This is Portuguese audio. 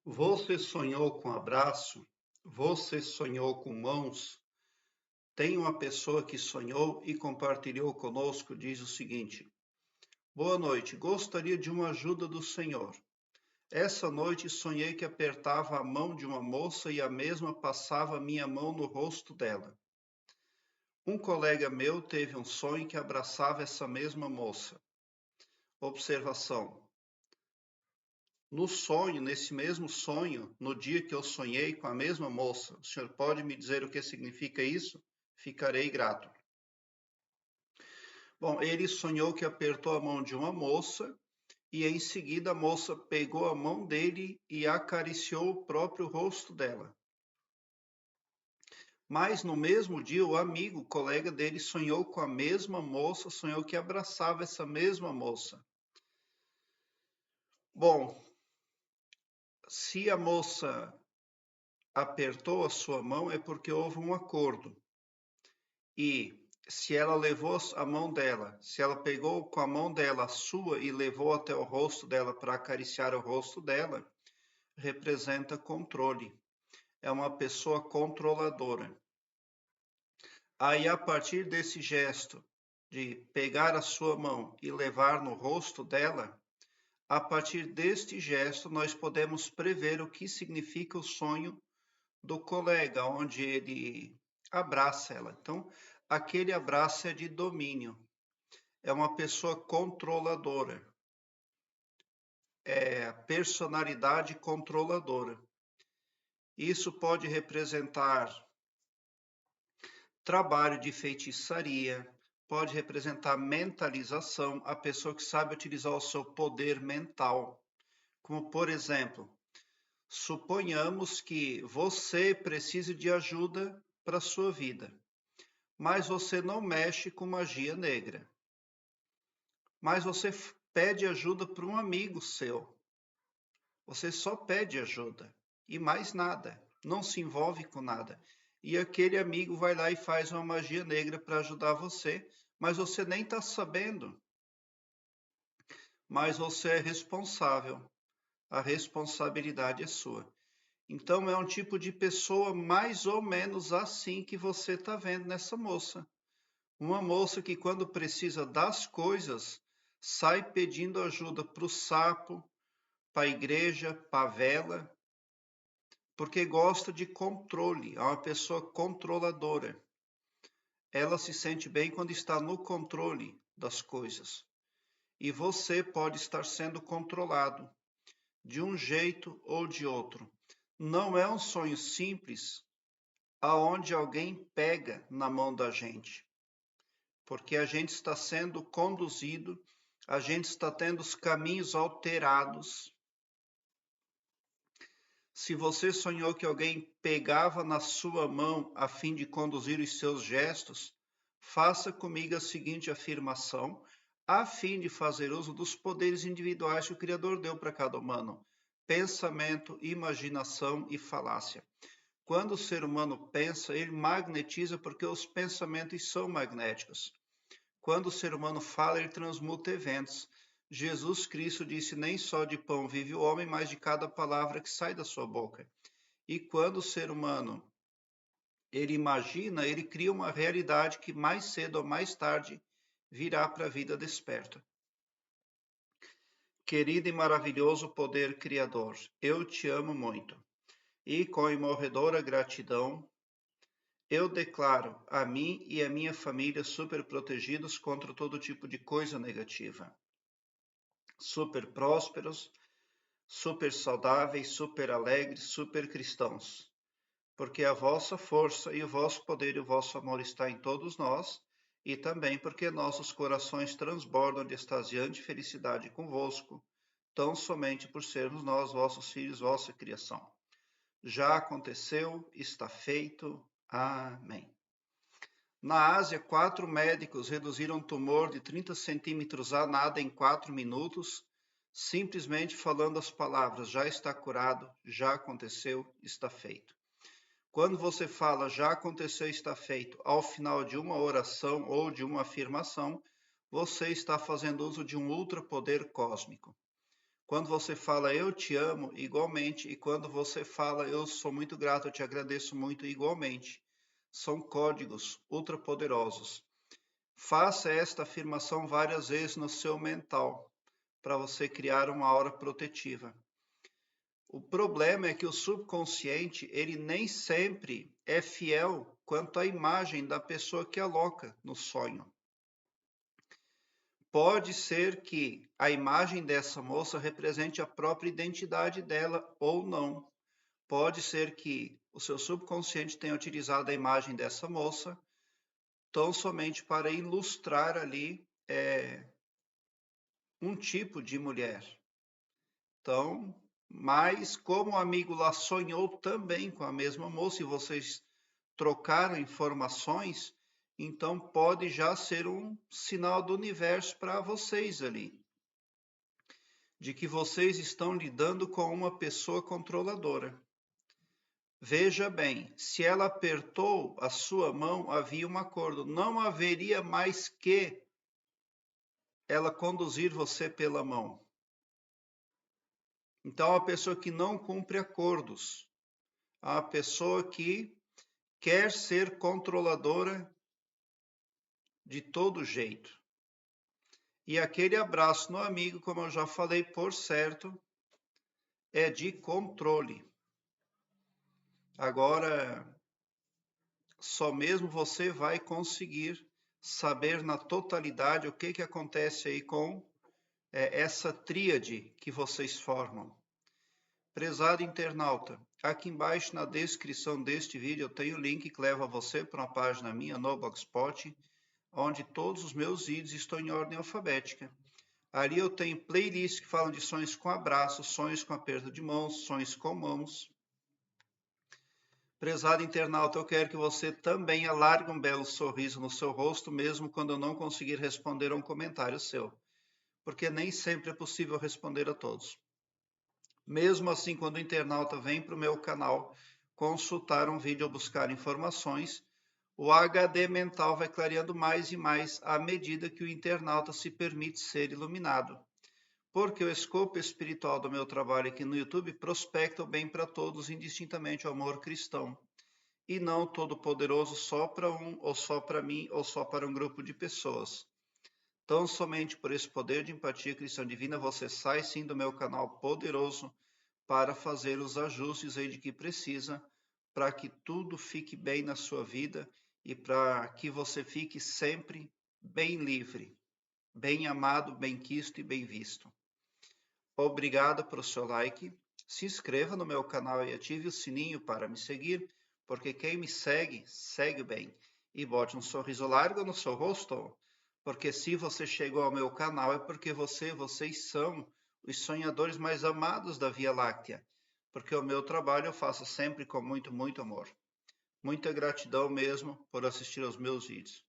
Você sonhou com abraço? Você sonhou com mãos? Tem uma pessoa que sonhou e compartilhou conosco, diz o seguinte: Boa noite, gostaria de uma ajuda do Senhor. Essa noite sonhei que apertava a mão de uma moça e a mesma passava minha mão no rosto dela. Um colega meu teve um sonho que abraçava essa mesma moça. Observação: no sonho, nesse mesmo sonho, no dia que eu sonhei com a mesma moça, o senhor pode me dizer o que significa isso? Ficarei grato. Bom, ele sonhou que apertou a mão de uma moça e em seguida a moça pegou a mão dele e acariciou o próprio rosto dela. Mas no mesmo dia, o amigo, o colega dele, sonhou com a mesma moça, sonhou que abraçava essa mesma moça. Bom, se a moça apertou a sua mão é porque houve um acordo. E se ela levou a mão dela, se ela pegou com a mão dela a sua e levou até o rosto dela para acariciar o rosto dela, representa controle. É uma pessoa controladora. Aí, a partir desse gesto de pegar a sua mão e levar no rosto dela, a partir deste gesto, nós podemos prever o que significa o sonho do colega, onde ele abraça ela. Então, aquele abraço é de domínio, é uma pessoa controladora, é personalidade controladora. Isso pode representar trabalho de feitiçaria, pode representar mentalização, a pessoa que sabe utilizar o seu poder mental. Como, por exemplo, suponhamos que você precise de ajuda para a sua vida, mas você não mexe com magia negra. Mas você pede ajuda para um amigo seu. Você só pede ajuda e mais nada, não se envolve com nada. E aquele amigo vai lá e faz uma magia negra para ajudar você, mas você nem está sabendo. Mas você é responsável. A responsabilidade é sua. Então é um tipo de pessoa mais ou menos assim que você está vendo nessa moça. Uma moça que, quando precisa das coisas, sai pedindo ajuda para o sapo, para a igreja, para a vela, porque gosta de controle, é uma pessoa controladora. Ela se sente bem quando está no controle das coisas. E você pode estar sendo controlado de um jeito ou de outro. Não é um sonho simples aonde alguém pega na mão da gente, porque a gente está sendo conduzido, a gente está tendo os caminhos alterados. Se você sonhou que alguém pegava na sua mão a fim de conduzir os seus gestos, faça comigo a seguinte afirmação, a fim de fazer uso dos poderes individuais que o Criador deu para cada humano: pensamento, imaginação e falácia. Quando o ser humano pensa, ele magnetiza porque os pensamentos são magnéticos. Quando o ser humano fala, ele transmuta eventos. Jesus Cristo disse: nem só de pão vive o homem, mas de cada palavra que sai da sua boca. E quando o ser humano ele imagina, ele cria uma realidade que mais cedo ou mais tarde virá para a vida desperta. Querido e maravilhoso poder criador, eu te amo muito. E com imorredora gratidão, eu declaro a mim e a minha família super protegidos contra todo tipo de coisa negativa. Super prósperos, super saudáveis, super alegres, super cristãos. Porque a vossa força e o vosso poder e o vosso amor está em todos nós, e também porque nossos corações transbordam de extasiante felicidade convosco, tão somente por sermos nós, vossos filhos, vossa criação. Já aconteceu, está feito. Amém. Na Ásia, 4 médicos reduziram um tumor de 30 centímetros a nada em 4 minutos, simplesmente falando as palavras: já está curado, já aconteceu, está feito. Quando você fala já aconteceu, está feito, ao final de uma oração ou de uma afirmação, você está fazendo uso de um ultrapoder cósmico. Quando você fala eu te amo, igualmente, e quando você fala eu sou muito grato, eu te agradeço muito, igualmente. São códigos ultrapoderosos. Faça esta afirmação várias vezes no seu mental, para você criar uma aura protetiva. O problema é que o subconsciente, ele nem sempre é fiel quanto à imagem da pessoa que aloca no sonho. Pode ser que a imagem dessa moça represente a própria identidade dela ou não. Pode ser que o seu subconsciente tenha utilizado a imagem dessa moça tão somente para ilustrar ali um tipo de mulher. Então, mas como o amigo lá sonhou também com a mesma moça e vocês trocaram informações, então pode já ser um sinal do universo para vocês ali, de que vocês estão lidando com uma pessoa controladora. Veja bem, se ela apertou a sua mão, havia um acordo. Não haveria mais que ela conduzir você pela mão. Então, a pessoa que não cumpre acordos, a pessoa que quer ser controladora de todo jeito. E aquele abraço no amigo, como eu já falei, por certo, é de controle. Agora, só mesmo você vai conseguir saber na totalidade o que acontece aí com essa tríade que vocês formam. Prezado internauta, aqui embaixo na descrição deste vídeo eu tenho o link que leva você para uma página minha no Blogspot, onde todos os meus vídeos estão em ordem alfabética. Ali eu tenho playlists que falam de sonhos com abraço, sonhos com aperto de mãos, sonhos com mãos. Prezado internauta, eu quero que você também alargue um belo sorriso no seu rosto, mesmo quando eu não conseguir responder a um comentário seu, porque nem sempre é possível responder a todos. Mesmo assim, quando o internauta vem para o meu canal consultar um vídeo ou buscar informações, o HD mental vai clareando mais e mais à medida que o internauta se permite ser iluminado. Porque o escopo espiritual do meu trabalho aqui no YouTube prospecta o bem para todos, indistintamente o amor cristão, e não todo-poderoso só para um, ou só para mim, ou só para um grupo de pessoas. Tão somente por esse poder de empatia cristã divina, você sai sim do meu canal poderoso para fazer os ajustes aí de que precisa, para que tudo fique bem na sua vida e para que você fique sempre bem livre, bem amado, bem quisto e bem visto. Obrigado pelo seu like, se inscreva no meu canal e ative o sininho para me seguir, porque quem me segue, segue bem. E bote um sorriso largo no seu rosto, porque se você chegou ao meu canal é porque vocês são os sonhadores mais amados da Via Láctea, porque o meu trabalho eu faço sempre com muito, muito amor. Muita gratidão mesmo por assistir aos meus vídeos.